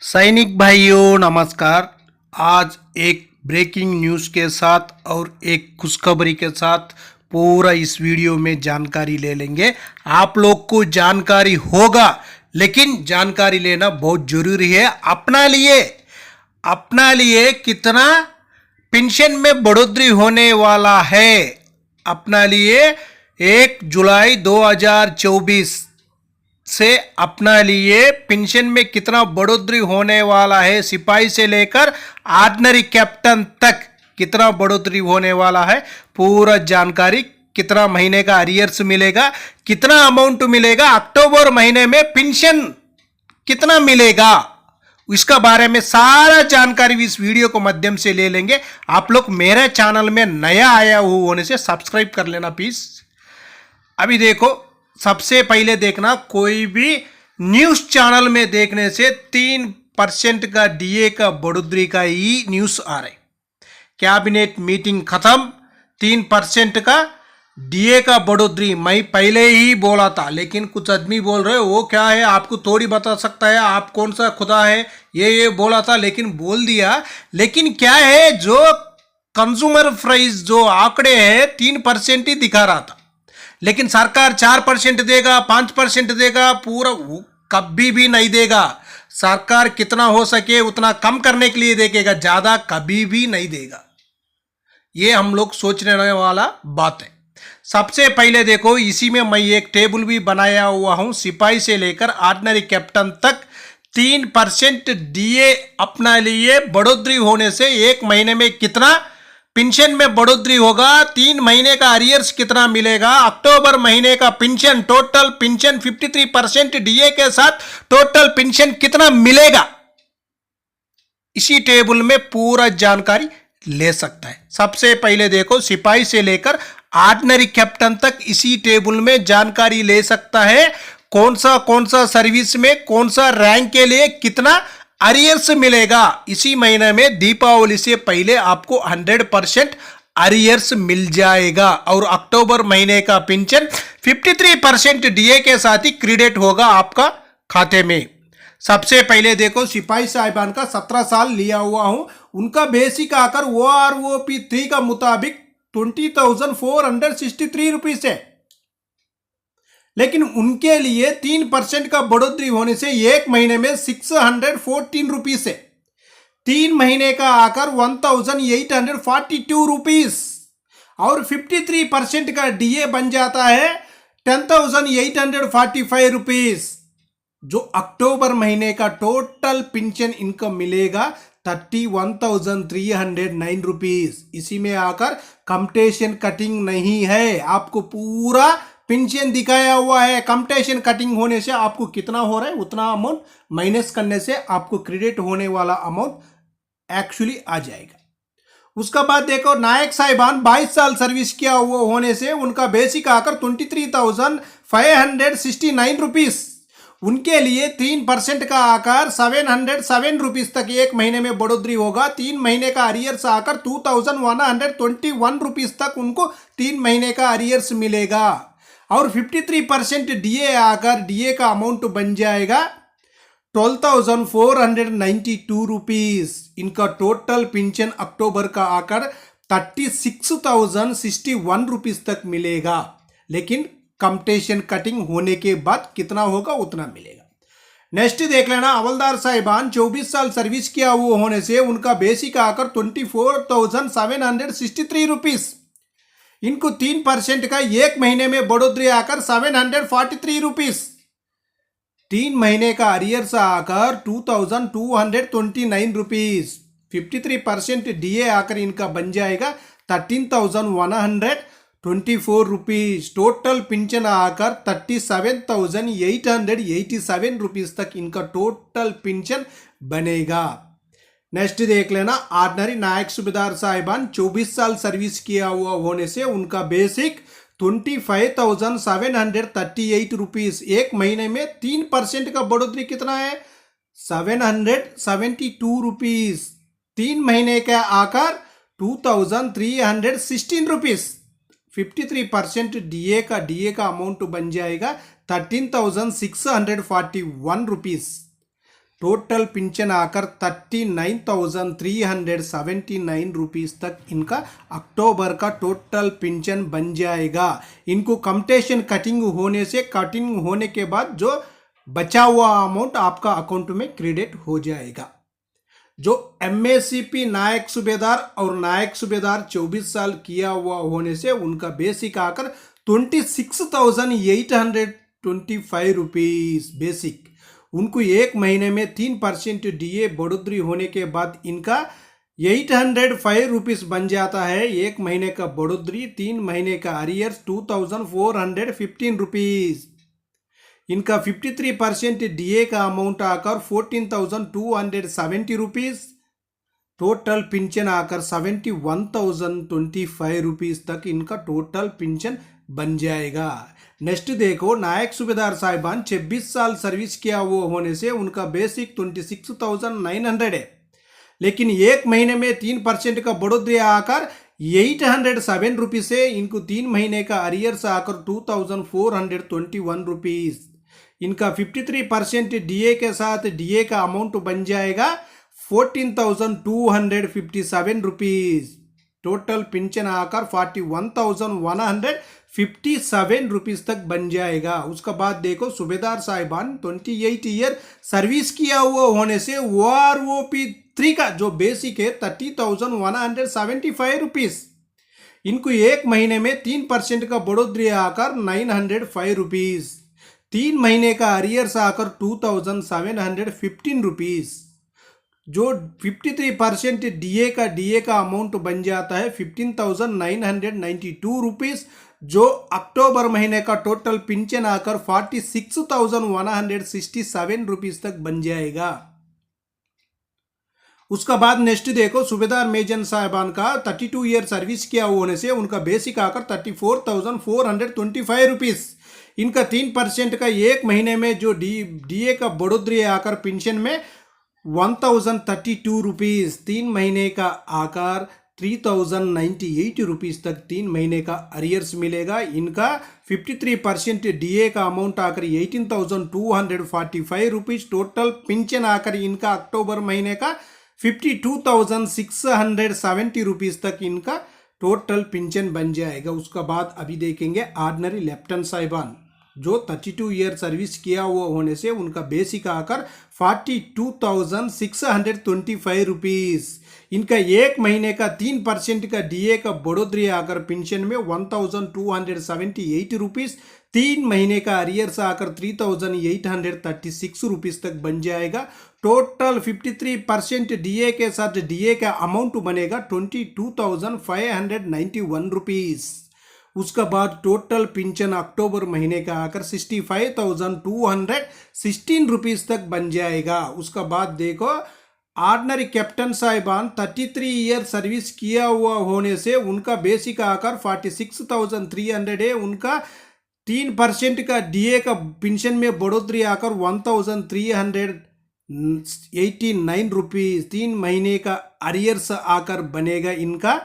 सैनिक भाइयों नमस्कार। आज एक ब्रेकिंग न्यूज़ के साथ और एक खुशखबरी के साथ पूरा इस वीडियो में जानकारी ले लेंगे। आप लोग को जानकारी होगा, लेकिन जानकारी लेना बहुत जरूरी है अपना लिए कितना पेंशन में बढ़ोतरी होने वाला है। अपना लिए 1 जुलाई 2024 से अपना लिए पेंशन में कितना बढ़ोतरी होने वाला है। सिपाही से लेकर ऑर्डिनरी कैप्टन तक कितना बढ़ोतरी होने वाला है, पूरा जानकारी। कितना महीने का अरियर्स मिलेगा, कितना अमाउंट मिलेगा, अक्टूबर महीने में पेंशन कितना मिलेगा, इसका बारे में सारा जानकारी इस वीडियो को माध्यम से ले लेंगे। आप लोग मेरे चैनल में नया आया हुआ होने से सब्सक्राइब कर लेना प्लीज। अभी देखो, सबसे पहले देखना, कोई भी न्यूज़ चैनल में देखने से 3% का डीए का बढ़ोतरी का ही न्यूज़ आ रहा है। कैबिनेट मीटिंग खत्म, 3% का डीए का बढ़ोतरी मैं पहले ही बोला था, लेकिन कुछ आदमी बोल रहे वो क्या है, आपको थोड़ी बता सकता है, आप कौन सा खुदा है, ये बोला था लेकिन बोल दिया। लेकिन क्या है, जो कंज्यूमर प्राइस जो आंकड़े हैं 3% ही दिखा रहा था, लेकिन सरकार 4% देगा, 5% देगा, पूरा कभी भी नहीं देगा। सरकार कितना हो सके उतना कम करने के लिए देखेगा, ज्यादा कभी भी नहीं देगा। ये हम लोग सोचने वाला बात है। सबसे पहले देखो, इसी में मैं एक टेबल भी बनाया हुआ हूं। सिपाही से लेकर ऑर्डिनरी कैप्टन तक 3% डीए अपना लिए बढ़ोतरी होने से एक महीने में कितना पेंशन में बढ़ोतरी होगा, 3 महीने का अरियर्स कितना मिलेगा, अक्टूबर महीने का पेंशन, टोटल पेंशन 53% डीए के साथ टोटल पेंशन कितना मिलेगा, इसी टेबल में पूरा जानकारी ले सकता है। सबसे पहले देखो, सिपाही से लेकर ऑर्डिनरी कैप्टन तक इसी टेबल में जानकारी ले सकता है। कौन सा सर्विस में कौन सा रैंक के लिए कितना अरियर्स मिलेगा। इसी महीने में दीपावली से पहले आपको 100% अरियर्स मिल जाएगा और अक्टूबर महीने का पेंशन 53% डीए के साथ ही क्रेडिट होगा आपका खाते में। सबसे पहले देखो, सिपाही साहिबान का 17 साल लिया हुआ हूं, उनका बेसिक आकर OROP 3 का मुताबिक 20,463 रुपीज है, लेकिन उनके लिए 3% का बढ़ोतरी होने से एक महीने में 614 रुपीज है। 3 महीने का आकर 1,842 रुपीज और 53% का डीए बन जाता है 10,845 रुपीज। जो अक्टूबर महीने का टोटल पेंशन इनकम मिलेगा 31,309 रुपीज। इसी में आकर कंप्टेशन कटिंग नहीं है, आपको पूरा पेंशन दिखाया हुआ है। कंप्टेशन कटिंग होने से आपको कितना हो रहा है उतना अमाउंट माइनस करने से आपको क्रेडिट होने वाला अमाउंट एक्चुअली आ जाएगा। उसका बाद देखो, नायक साहिबान 22 साल सर्विस किया हुआ होने से उनका बेसिक आकर 23,569 रुपीज। उनके लिए 3% का आकार 707 रुपीज तक एक महीने में बढ़ोतरी होगा। 3 महीने का अरियर्स आकर 2,121 रुपीज तक उनको 3 महीने का अरियर्स मिलेगा और 53% डीए आकर डीए का अमाउंट बन जाएगा 12,492 रुपीज। इनका टोटल पेंशन अक्टूबर का आकर 36,061 रुपीज तक मिलेगा, लेकिन कंप्टेशन कटिंग होने के बाद कितना होगा उतना मिलेगा। नेक्स्ट देख लेना, हवलदार साहिबान 24 साल सर्विस किया हुआ होने से उनका बेसिक आकर 24,763 रुपीज। इनको 3% का एक महीने में बढ़ोतरी आकर 743 रुपीज। 3 महीने का अरियर्स आकर 2,229 रुपीज। 53% डीए आकर इनका बन जाएगा 13,124 रुपीज। टोटल पेंशन आकर 37,887 रुपीज तक इनका टोटल पेंशन बनेगा। नेक्स्ट देख लेना, ऑर्डिनरी नायक सूबेदार साहिबान 24 साल सर्विस किया हुआ होने से उनका बेसिक 25,738 रुपीज। एक महीने में 3% का बढ़ोतरी कितना है 772 रुपीज। 3 महीने का आकार 2,316 रुपीज। 53% डीए का अमाउंट बन जाएगा 13,641 रुपीज। टोटल पेंशन आकर 39,379 रुपीस तक इनका अक्टूबर का टोटल पेंशन बन जाएगा। इनको कम्पटेशन कटिंग होने के बाद जो बचा हुआ अमाउंट आपका अकाउंट में क्रेडिट हो जाएगा। जो MACP नायक सूबेदार और नायक सूबेदार 24 साल किया हुआ होने से उनका बेसिक आकर 26,825 रुपीस बेसिक। उनको एक महीने में 3% DA बढ़ोतरी होने के बाद इनका 805 रुपीस बन जाता है। एक महीने का बढ़ोतरी, 3 महीने का अरियर्स 2415 रुपीस। इनका 53% DA का अमाउंट आकर 14,270 रुपीस। टोटल पेंशन आकर 71,025 रुपीस तक इनका टोटल पेंशन बन जाएगा। नेक्स्ट देखो, नायक सूबेदार साहिबान 26 साल सर्विस किया हुआ होने से उनका बेसिक 26,900 है, लेकिन एक महीने में 3% का बढ़ोतरी आकर 807 रुपीस है। इनको 3 महीने का अरियर्स आकर 2,421 रुपीस। इनका 53% DA के साथ DA का अमाउंट बन जाएगा 14,257 रुपीस। टोटल पेंशन आकर 41,157 रुपीस तक बन जाएगा। उसका बाद देखो, सूबेदार साहिबान 28 ईयर सर्विस किया हुआ होने से OROP3 का जो बेसिक है 30,175 रुपीस। इनको एक महीने में 3% का बढ़ोतरी आकर 905 रुपीस। 3 महीने का अरियर्स आकर 2,715 रुपीस। जो 53% DA का अमाउंट बन जाता है 15,992 रुपीस। जो अक्टूबर महीने का टोटल पेंशन आकर 46,167 रुपीस तक बन जाएगा। उसका बाद नेक्स्ट देखो, सूबेदार मेजन साहिबान का 32 ईयर सर्विस किया होने से उनका बेसिक आकर 34,425 रुपीस। इनका 3% का एक महीने में जो DA का बढ़ोतरी आकर पेंशन में 1,032 रुपीस। 3 महीने का आकार 3,098 रुपीस तक 3 महीने का अरियर्स मिलेगा। इनका 53% DA का अमाउंट आकर 18,245 रुपीस। टोटल पेंशन आकर इनका अक्टूबर महीने का 52,670 रुपीस तक इनका टोटल पेंशन बन जाएगा। उसका बाद अभी देखेंगे ऑर्डिनरी लेफ्टिनेंट साहिबान जो 32 ईयर सर्विस किया हुआ होने से उनका बेसिक आकर 42,625 रुपीस। इनका एक महीने का 3% का DA का बढ़ोतरी आकर पेंशन में 1,278 रुपीस। 3 महीने का अरियर्स आकर 3,836 रुपीस तक बन जाएगा। टोटल 53% DA के साथ DA का अमाउंट बनेगा 22,591 रुपीस। उसका बाद टोटल पेंशन अक्टूबर महीने का आकर 65,216 रुपीस तक बन जाएगा। उसका बाद देखो, ऑर्डिनरी कैप्टन साहिबान 33 ईयर सर्विस किया हुआ होने से उनका बेसिक आकर 46,300 है। उनका 3% का DA का पेंशन में बढ़ोतरी आकर 1,389 रुपीस। 3 महीने का अरियर्स आकर बनेगा इनका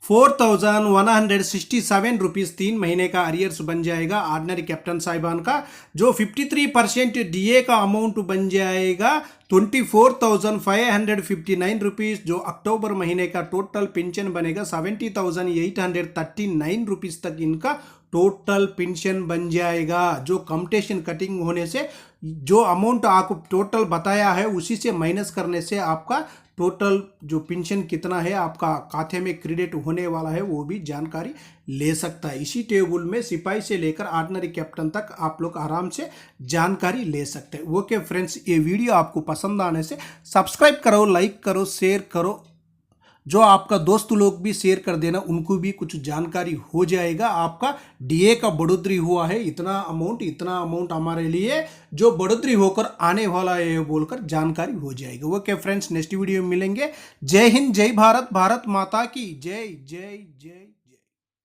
4,167 रुपीस। 3 महीने का अरियर्स बन जाएगा ऑर्डिनरी कैप्टन साहिबान का। जो 53% DA का अमाउंट बन जाएगा 24,559 रुपीस। जो अक्टूबर महीने का टोटल पेंशन बनेगा 70,839 रुपीस तक इनका टोटल पेंशन बन जाएगा। जो कम्पटेशन कटिंग होने से जो अमाउंट आपको टोटल बताया है उसी से माइनस करने से आपका टोटल जो पेंशन कितना है आपका खाते में क्रेडिट होने वाला है वो भी जानकारी ले सकता है। इसी टेबल में सिपाही से लेकर ऑर्डिनरी कैप्टन तक आप लोग आराम से जानकारी ले सकते हैं। ओके फ्रेंड्स, ये वीडियो आपको पसंद आने से सब्सक्राइब करो, लाइक करो, शेयर करो। जो आपका दोस्त लोग भी शेयर कर देना, उनको भी कुछ जानकारी हो जाएगा। आपका DA का बढ़ोतरी हुआ है, इतना अमाउंट हमारे लिए जो बढ़ोतरी होकर आने वाला है बोलकर जानकारी हो जाएगी। ओके फ्रेंड्स, नेक्स्ट वीडियो में मिलेंगे। जय हिंद, जय भारत, भारत माता की जय जय जय।